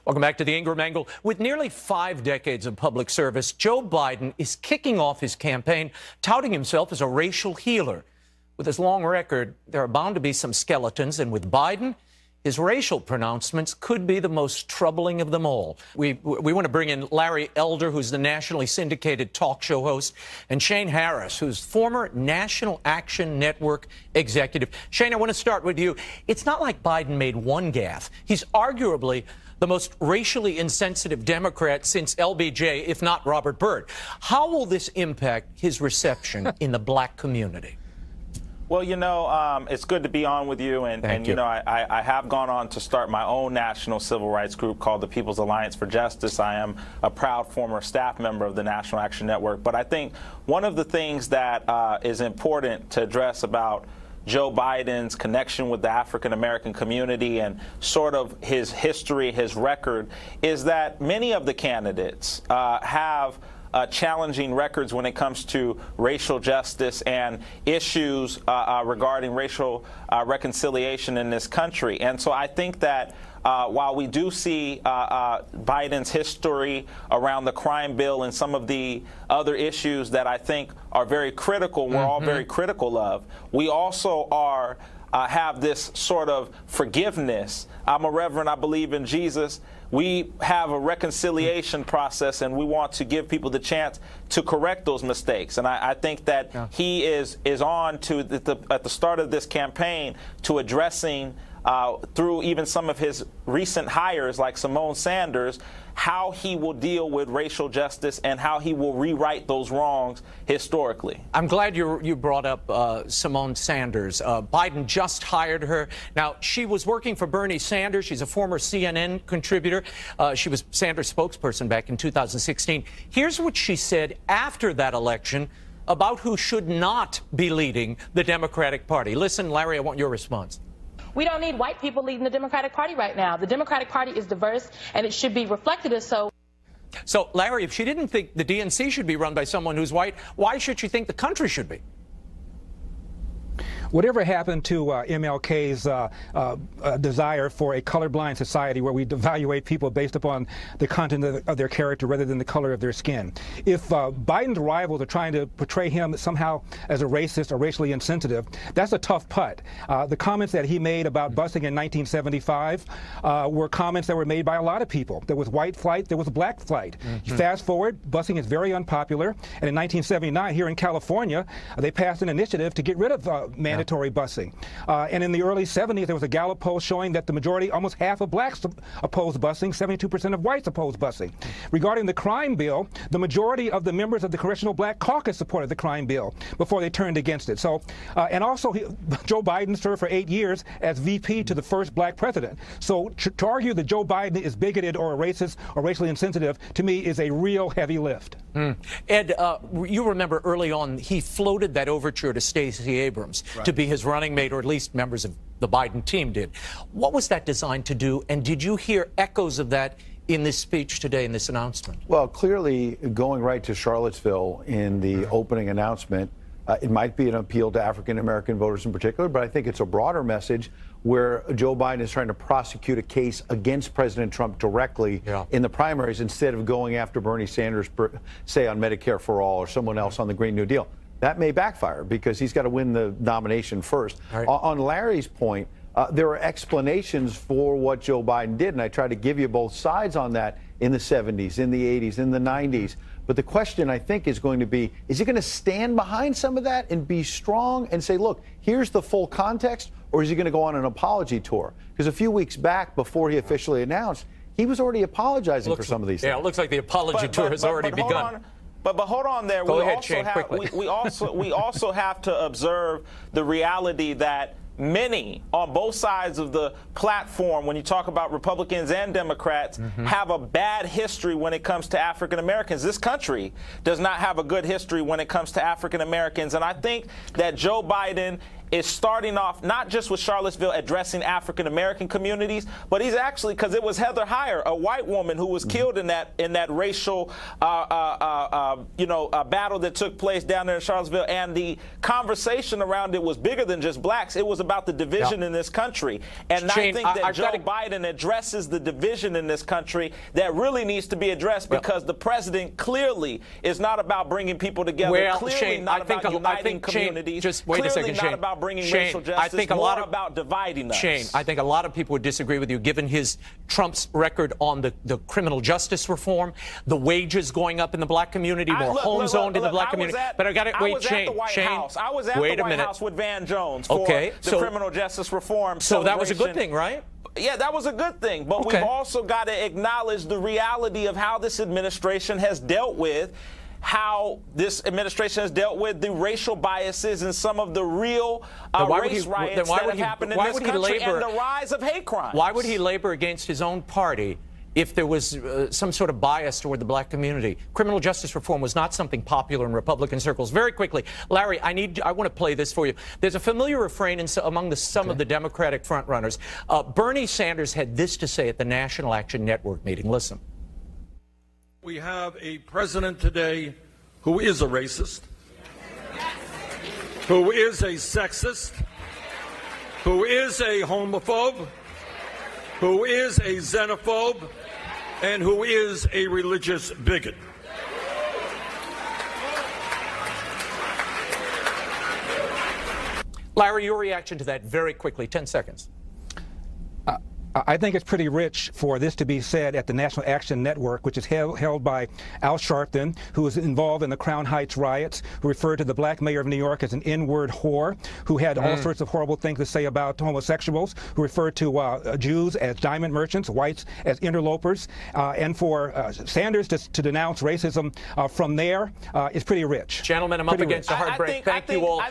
Welcome back to the Ingraham Angle. With nearly 5 decades of public service, Joe Biden is kicking off his campaign, touting himself as a racial healer. With his long record, there are bound to be some skeletons, and with Biden, his racial pronouncements could be the most troubling of them all. We want to bring in Larry Elder, who's the nationally syndicated talk show host, and Shane Harris, who's former National Action Network executive. Shane, I want to start with you. It's not like Biden made one gaffe. He's arguably the most racially insensitive Democrat since LBJ, if not Robert Byrd. How will this impact his reception in the black community? Well, you know, it's good to be on with you. And you know, I have gone on to start my own national civil rights group called the People's Alliance for Justice. I am a proud former staff member of the National Action Network. But I think one of the things that is important to address about Joe Biden's connection with the African-American community and sort of his history, his record, is that many of the candidates have challenging records when it comes to racial justice and issues regarding racial reconciliation in this country. And so I think that while we do see Biden's history around the crime bill and some of the other issues that I think are very critical, we're all very critical of, we also are have this sort of forgiveness. I'm a reverend, I believe in Jesus. We have a reconciliation process, and we want to give people the chance to correct those mistakes. And I think that he is on to at the start of this campaign to addressing through even some of his recent hires like Symone Sanders, how he will deal with racial justice and how he will rewrite those wrongs historically. I'm glad you brought up Symone Sanders. Biden just hired her. Now, she was working for Bernie Sanders. She's a former CNN contributor. She was Sanders' spokesperson back in 2016. Here's what she said after that election about who should not be leading the Democratic Party. Listen, Larry, I want your response. We don't need white people leading the Democratic Party right now. The Democratic Party is diverse, and it should be reflected as so. So, Larry, if she didn't think the DNC should be run by someone who's white, why should she think the country should be? Whatever happened to MLK's desire for a colorblind society where we evaluate people based upon the content of their character rather than the color of their skin? If Biden's rivals are trying to portray him somehow as a racist or racially insensitive, that's a tough putt. The comments that he made about busing in 1975 were comments that were made by a lot of people. There was white flight, there was black flight. Fast forward, busing is very unpopular, and in 1979 here in California, they passed an initiative to get rid of mandatory busing. And in the early 70s, there was a Gallup poll showing that the majority, almost half of blacks opposed busing, 72% of whites opposed busing. Regarding the crime bill, the majority of the members of the Congressional Black Caucus supported the crime bill before they turned against it. So, and also, Joe Biden served for 8 years as VP to the first black president. So to argue that Joe Biden is bigoted or racist or racially insensitive, to me, is a real heavy lift. Ed, you remember early on, he floated that overture to Stacey Abrams to be his running mate, or at least members of the Biden team did. What was that designed to do, and did you hear echoes of that in this speech today, in this announcement? Well, clearly, going right to Charlottesville in the opening announcement, it might be an appeal to African-American voters in particular, but I think it's a broader message where Joe Biden is trying to prosecute a case against President Trump directly in the primaries instead of going after Bernie Sanders, say, on Medicare for All or someone else on the Green New Deal. That may backfire because he's got to win the nomination first. On Larry's point, there are explanations for what Joe Biden did, and I try to give you both sides on that in the 70s, in the 80s, in the 90s. But the question, I think, is going to be, is he going to stand behind some of that and be strong and say, look, here's the full context, or is he going to go on an apology tour? Because a few weeks back, before he officially announced, he was already apologizing for some of these things. Yeah, it looks like the apology tour has already begun. But hold on there. Go ahead, Shane, quickly. We also have to observe the reality that many on both sides of the platform, when you talk about Republicans and Democrats, have a bad history when it comes to African Americans. This country does not have a good history when it comes to African Americans. And I think that Joe Biden is starting off not just with Charlottesville addressing African American communities, but he's actually, because it was Heather Heyer, a white woman, who was killed in that racial battle that took place down there in Charlottesville, and the conversation around it was bigger than just blacks. It was about the division in this country, and Shane, I think that Joe Biden addresses the division in this country that really needs to be addressed, because the president clearly is not about bringing people together. Well, clearly Shane, not about uniting communities. Just wait a second, Shane. Not about bringing racial justice. I think more about dividing us. Shane, I think a lot of people would disagree with you, given Trump's record on the criminal justice reform, the wages going up in the black community, more homes owned in the black community. But I got to wait, Shane. I was at the White House with Van Jones for the criminal justice reform. So that was a good thing, right? Yeah, that was a good thing. But we've also got to acknowledge the reality of how this administration has dealt with the racial biases and some of the real race riots that have happened in this country, and the rise of hate crimes. Why would he labor against his own party if there was some sort of bias toward the black community? Criminal justice reform was not something popular in Republican circles. Very quickly, Larry, I want to play this for you. There's a familiar refrain among some of the Democratic frontrunners. Bernie Sanders had this to say at the National Action Network meeting. Listen. We have a president today who is a racist, who is a sexist, who is a homophobe, who is a xenophobe, and who is a religious bigot. Larry, your reaction to that very quickly, 10 seconds. I think it's pretty rich for this to be said at the National Action Network, which is held by Al Sharpton, who was involved in the Crown Heights riots, who referred to the black mayor of New York as an N-word whore, who had all sorts of horrible things to say about homosexuals, who referred to Jews as diamond merchants, whites as interlopers, and for Sanders to denounce racism from there is pretty rich. Gentlemen, I'm up against a hard break. Thank you all.